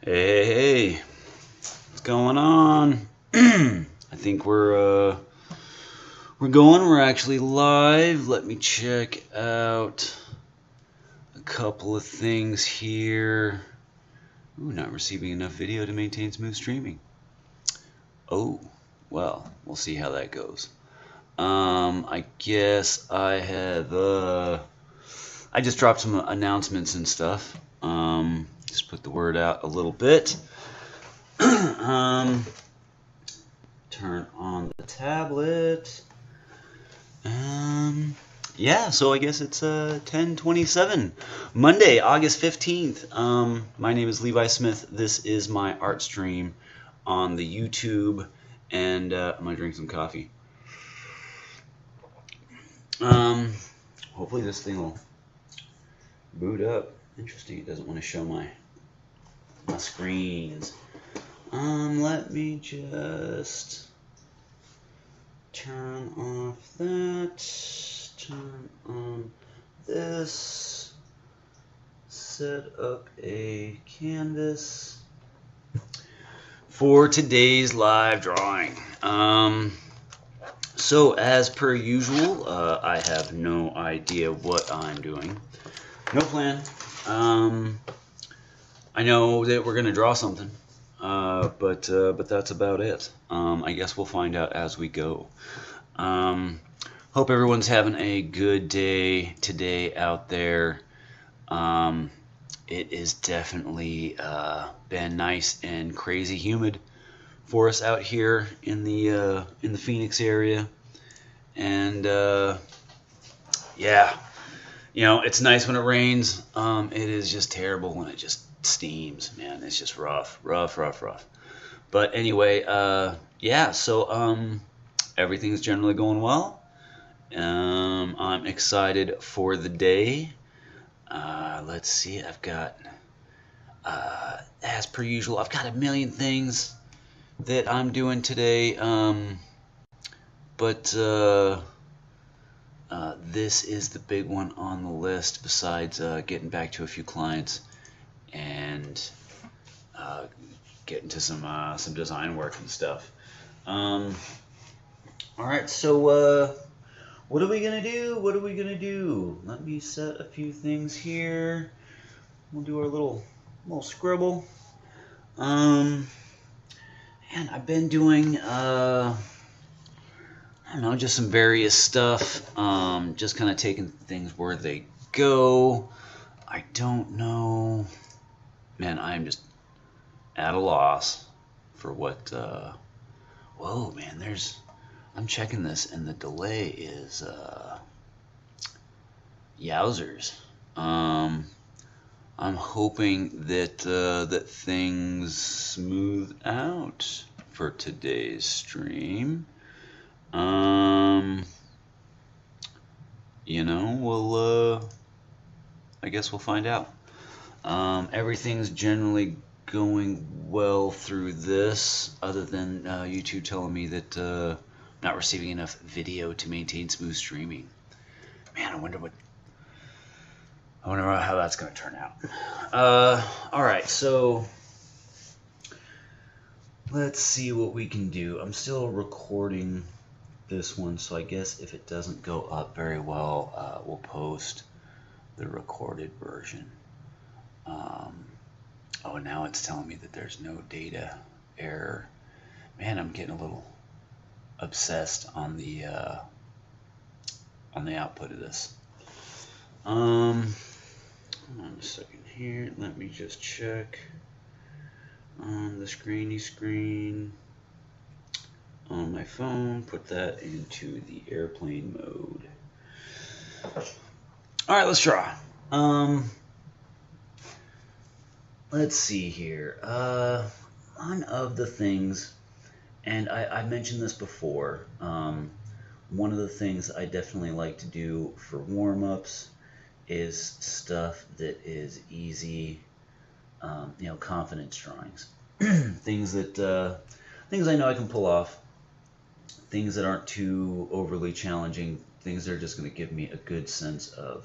Hey, hey, what's going on? I think we're going. We're actually live. Let me check out a couple of things here. Ooh, not receiving enough video to maintain smooth streaming. Oh, well, we'll see how that goes. I guess I just dropped some announcements and stuff. Just put the word out a little bit. Turn on the tablet. Yeah, so I guess it's 10:27, Monday, August 15th. My name is Levi Smith. This is my art stream on the YouTube, and I'm gonna drink some coffee. Hopefully this thing will boot up. Interesting, it doesn't want to show my screens. Let me just turn off that, turn on this, set up a canvas for today's live drawing. So as per usual, I have no idea what I'm doing. No plan. I know that we're gonna draw something. But that's about it. I guess we'll find out as we go. Hope everyone's having a good day today out there. It is definitely been nice and crazy humid for us out here in the Phoenix area, and yeah, it's nice when it rains. It is just terrible when it just steams, man. It's just rough. But anyway, yeah, so everything's generally going well. I'm excited for the day. Let's see, I've got, as per usual, I've got a million things that I'm doing today, but this is the big one on the list, besides getting back to a few clients and getting to some design work and stuff. All right, so what are we gonna do? Let me set a few things here. We'll do our little scribble. And I've been doing I don't know, just some various stuff. Just kind of taking things where they go. I don't know. Man, I'm just at a loss for what. Whoa, man! I'm checking this, and the delay is yowzers. I'm hoping that that things smooth out for today's stream. We'll I guess we'll find out. Everything's generally going well through this, other than YouTube telling me that not receiving enough video to maintain smooth streaming. Man, I wonder how that's going to turn out. All right, so let's see what we can do. I'm still recording this one, so I guess if it doesn't go up very well, we'll post the recorded version. Oh, now it's telling me that there's no data error. Man, I'm getting a little obsessed on the output of this. Hold on a second here. Let me just check on the screen on my phone. Put that into the airplane mode. All right, let's draw. Let's see here. One of the things, and I mentioned this before, one of the things I definitely like to do for warm-ups is stuff that is easy, confidence drawings. things I know I can pull off, things that aren't too overly challenging, things that are just going to give me a good sense of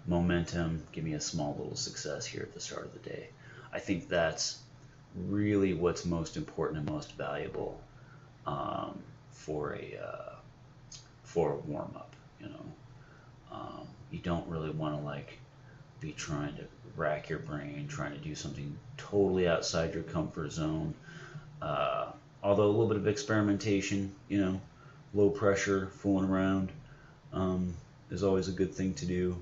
momentum, give me a small little success here at the start of the day. I think that's really what's most important and most valuable for a warm up. You know, you don't really want to like be trying to rack your brain, trying to do something totally outside your comfort zone. Although a little bit of experimentation, you know, low pressure, fooling around, is always a good thing to do.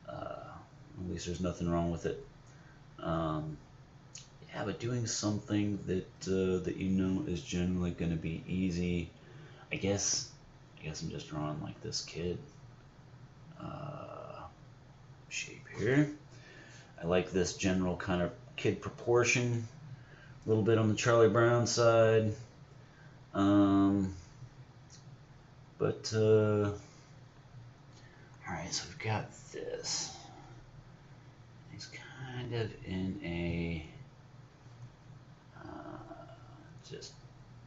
At least there's nothing wrong with it. Yeah, but doing something that that you know is generally going to be easy. I guess I'm just drawing like this kid shape here. I like this general kind of kid proportion. A little bit on the Charlie Brown side. But alright, so we've got this. He's kind of in a just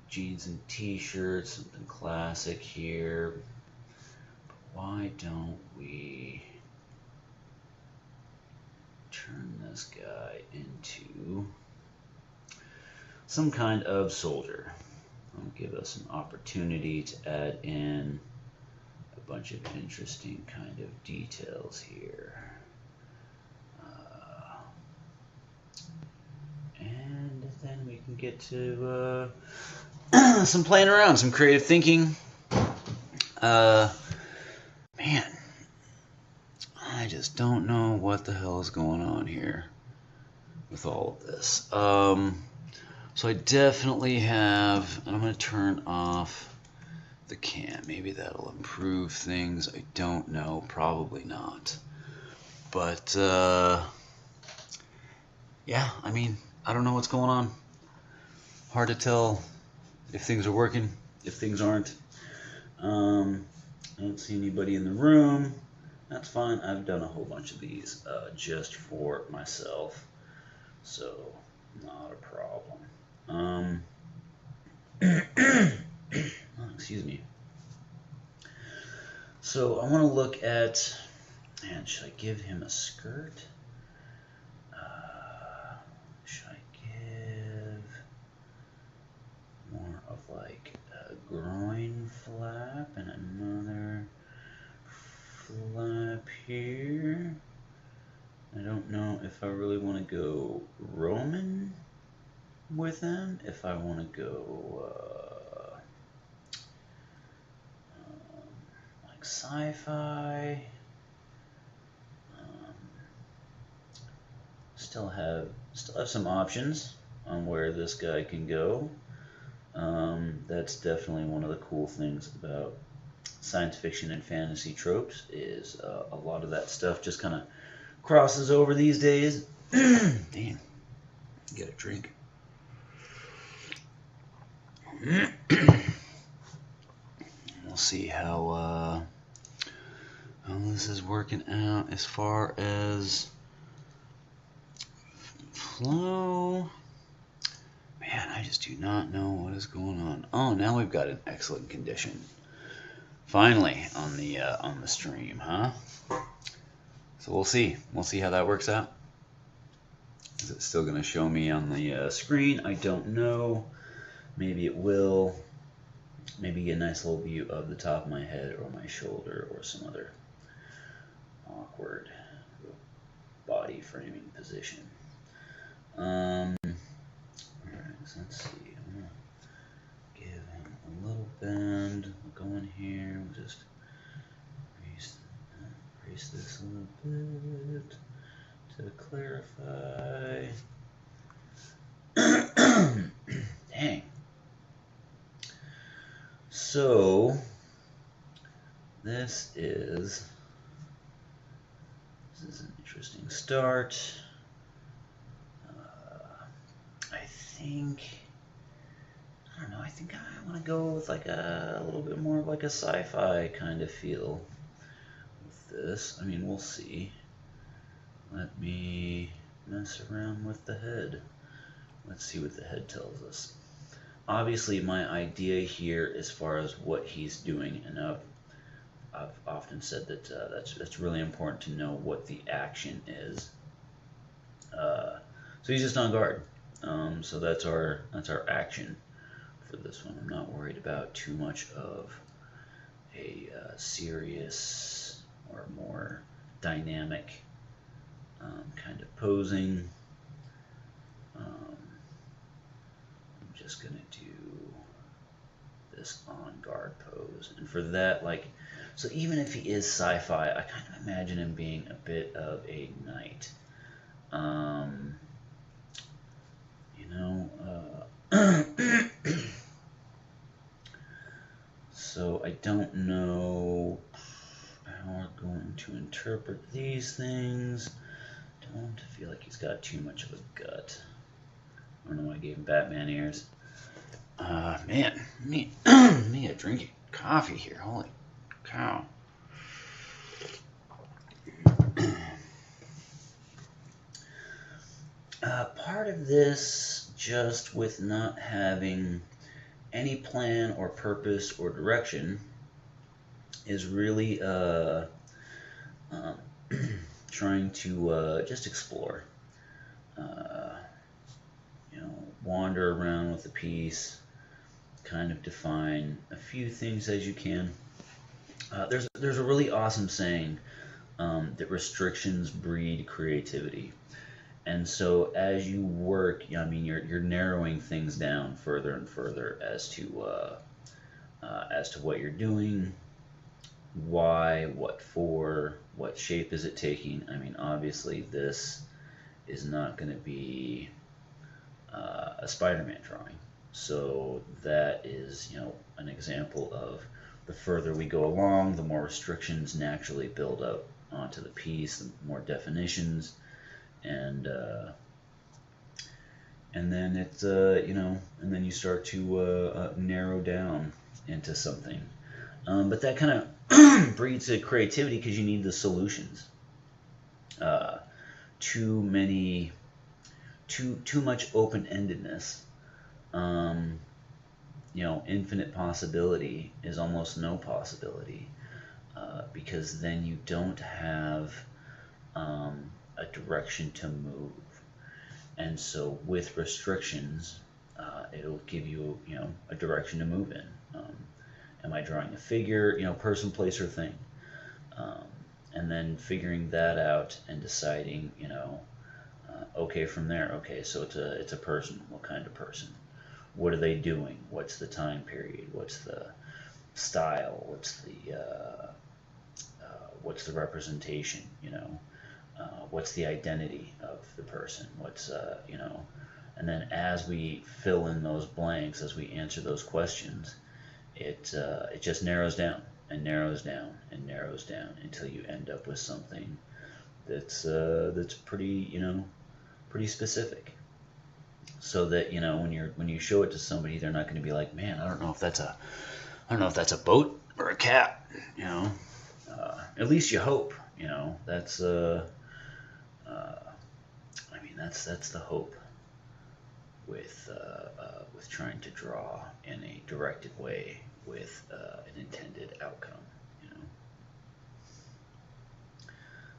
jeans and t-shirts, something classic here. But why don't we turn this guy into some kind of soldier? That'll give us an opportunity to add in a bunch of interesting kind of details here. And then we can get to some playing around, some creative thinking. Man, I just don't know what the hell is going on here with all of this. So I definitely have, and I'm going to turn off the cam. Maybe that'll improve things. I don't know. Probably not. But, yeah, I mean, I don't know what's going on. Hard to tell if things are working, if things aren't. I don't see anybody in the room. That's fine. I've done a whole bunch of these just for myself, so not a problem. Oh, excuse me. So I want to look at, man, should I give him a skirt? Should I give more of like a groin flap and another flap here? I don't know if I really want to go Roman with him, if I want to go like sci-fi. Still have some options on where this guy can go. That's definitely one of the cool things about science fiction and fantasy tropes is a lot of that stuff just kind of crosses over these days. Damn, get a drink. We'll see how this is working out as far as flow. Man, I just do not know what is going on. Oh, now we've got an excellent condition. Finally on the stream, huh? So we'll see. We'll see how that works out. Is it still going to show me on the screen? I don't know. Maybe it will. Maybe a nice little view of the top of my head or my shoulder or some other awkward body framing position. Alright, so let's see. I'm going to give him a little bend. We'll go in here. We'll just raise this a little bit to clarify. Dang. So, this is an interesting start. I don't know, I think I want to go with like a little bit more of like a sci-fi kind of feel with this. I mean, we'll see. Let me mess around with the head. Let's see what the head tells us. Obviously, my idea here as far as what he's doing, and I've often said that that's really important to know what the action is. So he's just on guard. So that's our action for this one. I'm not worried about too much of a serious or more dynamic kind of posing. I'm just gonna do this on guard pose, and for that, like, so even if he is sci-fi, I kind of imagine him being a bit of a knight. You know, so I don't know how we're going to interpret these things. Don't feel like he's got too much of a gut. I don't know why I gave him Batman ears. Man, me drinking coffee here. Holy cow. Part of this, just with not having any plan or purpose or direction, is really trying to just explore. Wander around with the piece, kind of define a few things as you can. There's a really awesome saying that restrictions breed creativity. And so as you work, I mean, you're narrowing things down further and further as to what you're doing, why, what for, what shape is it taking. I mean, obviously this is not going to be a Spider-Man drawing, so that is, an example of the further we go along, the more restrictions naturally build up onto the piece, the more definitions. And then it's and then you start to narrow down into something, but that kind of breeds a creativity because you need the solutions. Too much open-endedness. Infinite possibility is almost no possibility, because then you don't have a direction to move. And so with restrictions, it'll give you, a direction to move in. Am I drawing a figure, person, place, or thing? And then figuring that out and deciding, okay, from there, okay, so it's a person. What kind of person? What are they doing? What's the time period? What's the style? What's the representation? What's the identity of the person? And then as we fill in those blanks, as we answer those questions, it just narrows down and narrows down and narrows down until you end up with something that's pretty specific. So that when you show it to somebody, they're not going to be like, man, I don't know if that's a boat or a cat. At least you hope. That's that's the hope with trying to draw in a directed way with an intended outcome.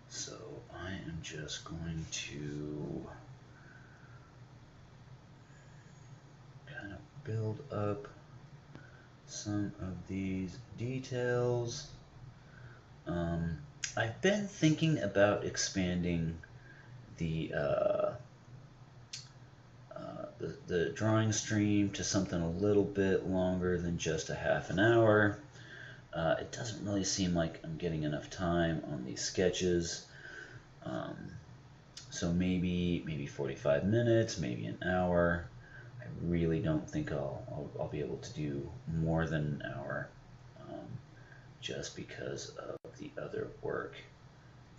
So I am just going to kind of build up some of these details. I've been thinking about expanding the drawing stream to something a little bit longer than just a half an hour. It doesn't really seem like I'm getting enough time on these sketches. So maybe 45 minutes, maybe an hour. I really don't think I'll be able to do more than an hour, just because of the other work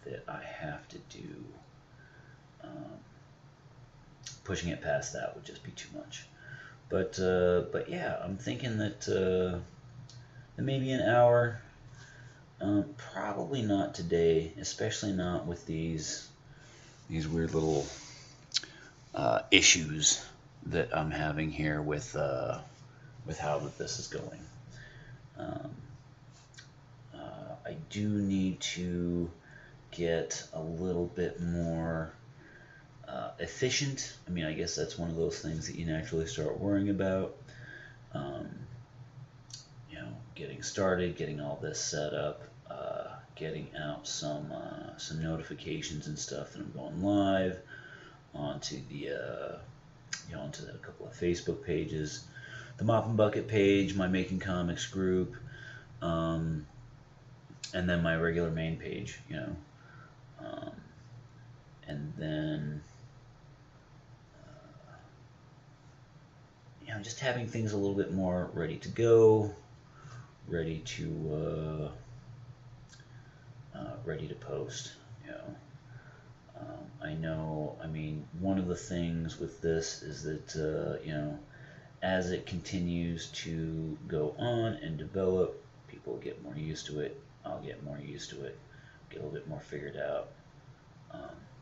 that I have to do. Pushing it past that would just be too much. But yeah, I'm thinking that maybe an hour. Probably not today, especially not with these weird little issues that I'm having here with how this is going. I do need to get a little bit more efficient. I mean, I guess that's one of those things that you naturally start worrying about. Um, getting started, getting all this set up, getting out some notifications and stuff that I'm going live onto the onto a couple of Facebook pages, the Mop and Bucket page, my Making Comics group, and then my regular main page, and then just having things a little bit more ready to go, ready to post. I know. I mean, one of the things with this is that as it continues to go on and develop, people get more used to it. I'll get more used to it. Get a little bit more figured out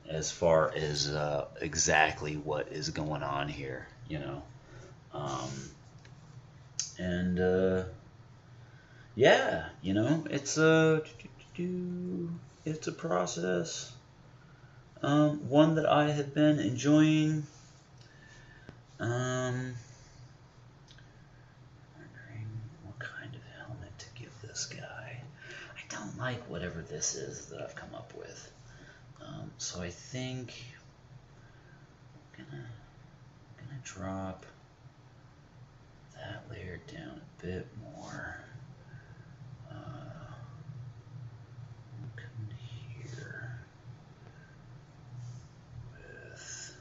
as far as exactly what is going on here. And yeah, it's a process. One that I have been enjoying. Wondering what kind of helmet to give this guy. I don't like whatever this is that I've come up with. So I think I'm gonna drop that layer down a bit more. Come here with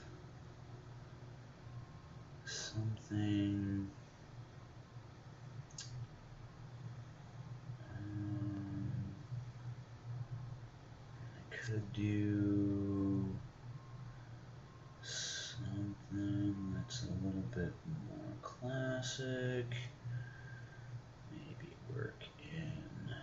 something. I could do something that's a little bit more classic. Maybe work in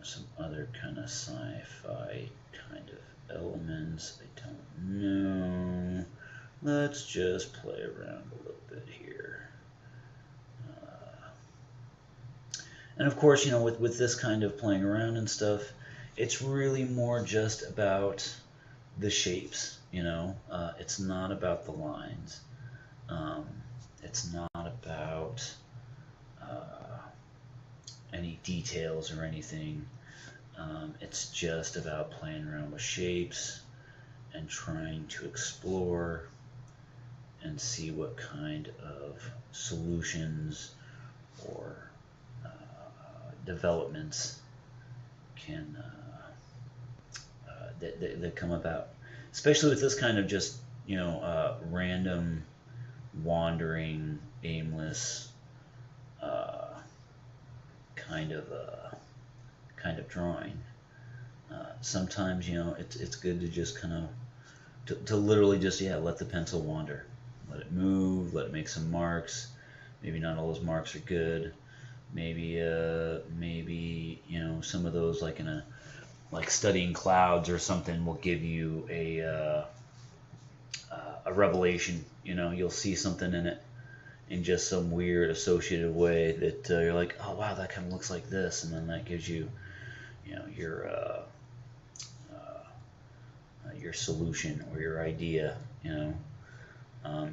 some other kind of sci-fi kind of elements. I don't know. Let's just play around a little bit here. And of course, with this kind of playing around and stuff, it's really more just about the shapes, it's not about the lines. It's not about any details or anything. It's just about playing around with shapes and trying to explore and see what kind of solutions or developments can that come about, especially with this kind of just random, wandering, aimless kind of drawing. Sometimes it's good to just kind of to literally just let the pencil wander, let it move, let it make some marks. Maybe not all those marks are good. Maybe some of those, like studying clouds or something, will give you a revelation. You'll see something in it in just some weird associative way that you're like, oh wow, that kind of looks like this, and then that gives you your solution or your idea.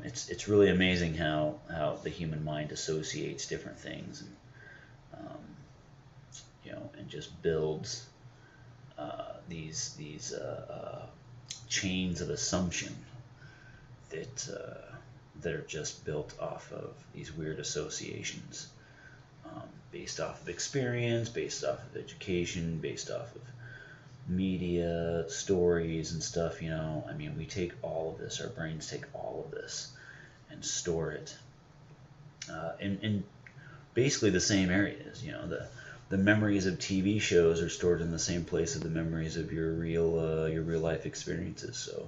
It's really amazing how the human mind associates different things, and and just builds these chains of assumption that are just built off of these weird associations, based off of experience, based off of education, based off of media, stories and stuff. I mean, we take all of this, our brains take all of this and store it in basically the same areas. The memories of TV shows are stored in the same place as the memories of your real life experiences. So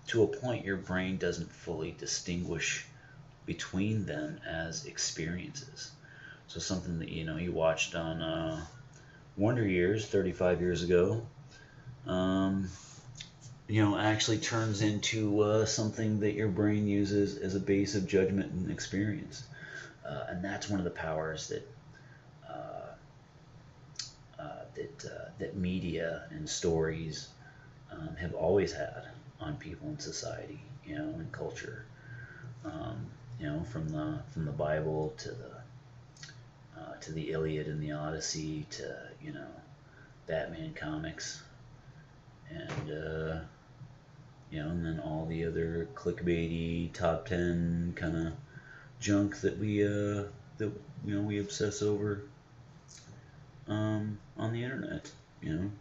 to a point, your brain doesn't fully distinguish between them as experiences. So something that you watched on Wonder Years 35 years ago, actually turns into something that your brain uses as a base of judgment and experience. And that's one of the powers that that media and stories have always had on people in society, and culture. From the Bible to the Iliad and the Odyssey to Batman comics, and and then all the other clickbaity top 10 kind of junk that we obsess over on the internet, and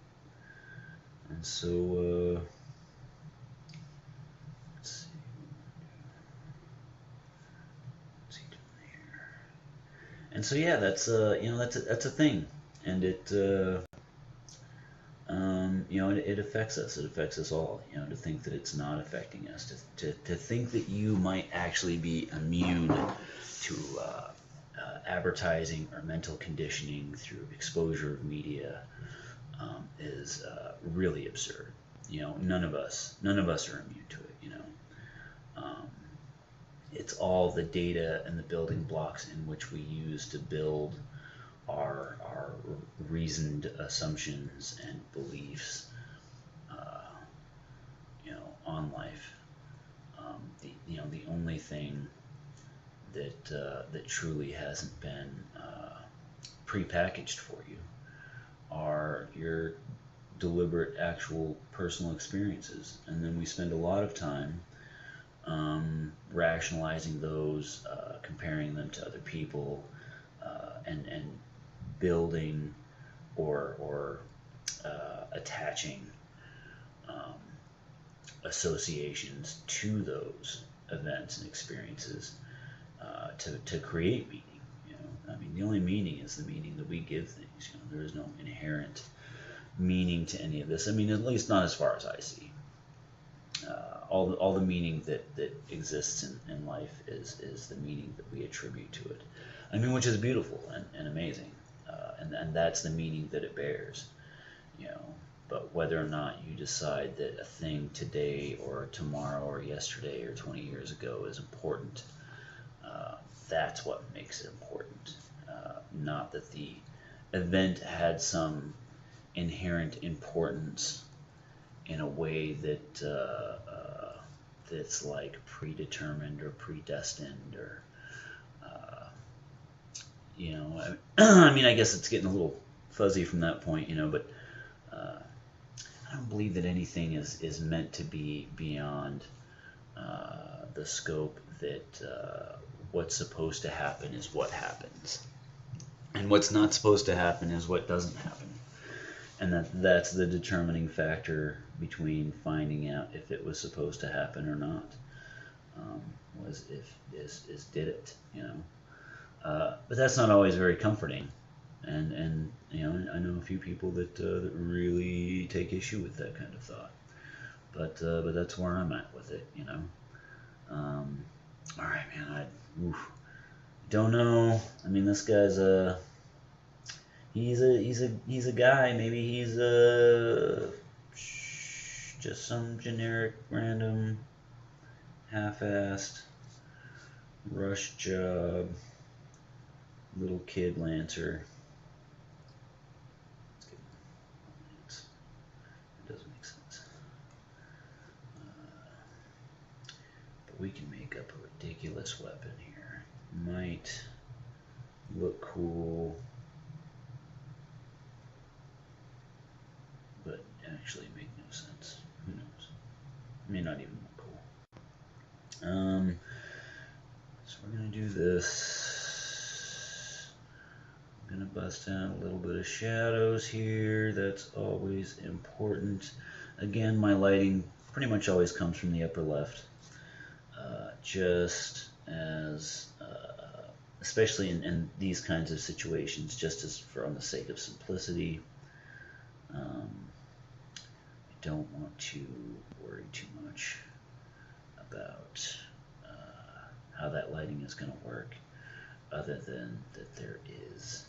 so let's see. What's he doing here? And so yeah, that's that's a thing, and it it affects us. It affects us all. To think that it's not affecting us, to think that you might actually be immune to advertising or mental conditioning through exposure of media is really absurd. None of us are immune to it. It's all the data and the building blocks in which we use to build our reasoned assumptions and beliefs, on life. The only thing that truly hasn't been prepackaged for you are your deliberate, actual personal experiences, and then we spend a lot of time rationalizing those, comparing them to other people, and building or attaching associations to those events and experiences to create meaning. The only meaning is the meaning that we give things. There is no inherent meaning to any of this. At least not as far as I see. All the meaning that exists in life is the meaning that we attribute to it. Which is beautiful and amazing, and that's the meaning that it bears. But whether or not you decide that a thing today or tomorrow or yesterday or 20 years ago is important, that's what makes it important. Not that the event had some inherent importance in a way that's like predetermined or predestined or I guess it's getting a little fuzzy from that point, but I don't believe that anything is meant to be beyond the scope that what's supposed to happen is what happens, and what's not supposed to happen is what doesn't happen, and that's the determining factor between finding out if it was supposed to happen or not. Was if did it, but that's not always very comforting, and I know a few people that really take issue with that kind of thought, but that's where I'm at with it. All right, man. I don't know. This guy's he's a guy. Maybe he's just some generic, random, half-assed rush job little kid lancer. It doesn't make sense. But we can make up a ridiculous weapon here. Might look cool, but actually make no sense. Who knows? May not even look cool. So we're gonna do this. I'm gonna bust out a little bit of shadows here. That's always important. Again, my lighting pretty much always comes from the upper left, just as especially in these kinds of situations, just as for on the sake of simplicity. I don't want to worry too much about how that lighting is going to work, other than that there is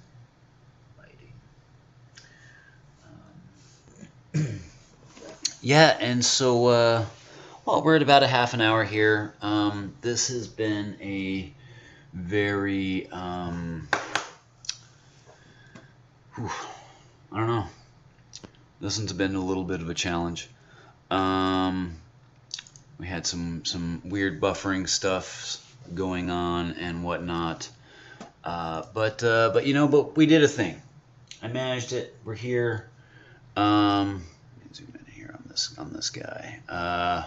lighting. Yeah, and so, well, we're at about a half an hour here. This has been a very, I don't know, This one's been a little bit of a challenge. We had some weird buffering stuff going on and whatnot. But you know, but we did a thing. I managed it. We're here. Zoom in here on this guy.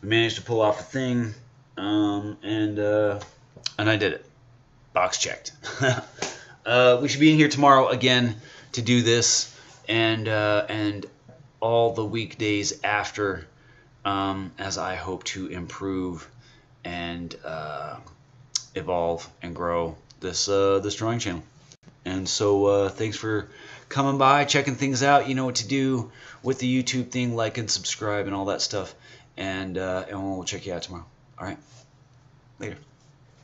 We managed to pull off a thing, and I did it. Box checked. We should be in here tomorrow again to do this, and all the weekdays after, as I hope to improve and evolve and grow this drawing channel. And so thanks for coming by, checking things out. You know what to do with the YouTube thing, like and subscribe and all that stuff. And we'll check you out tomorrow. All right, later.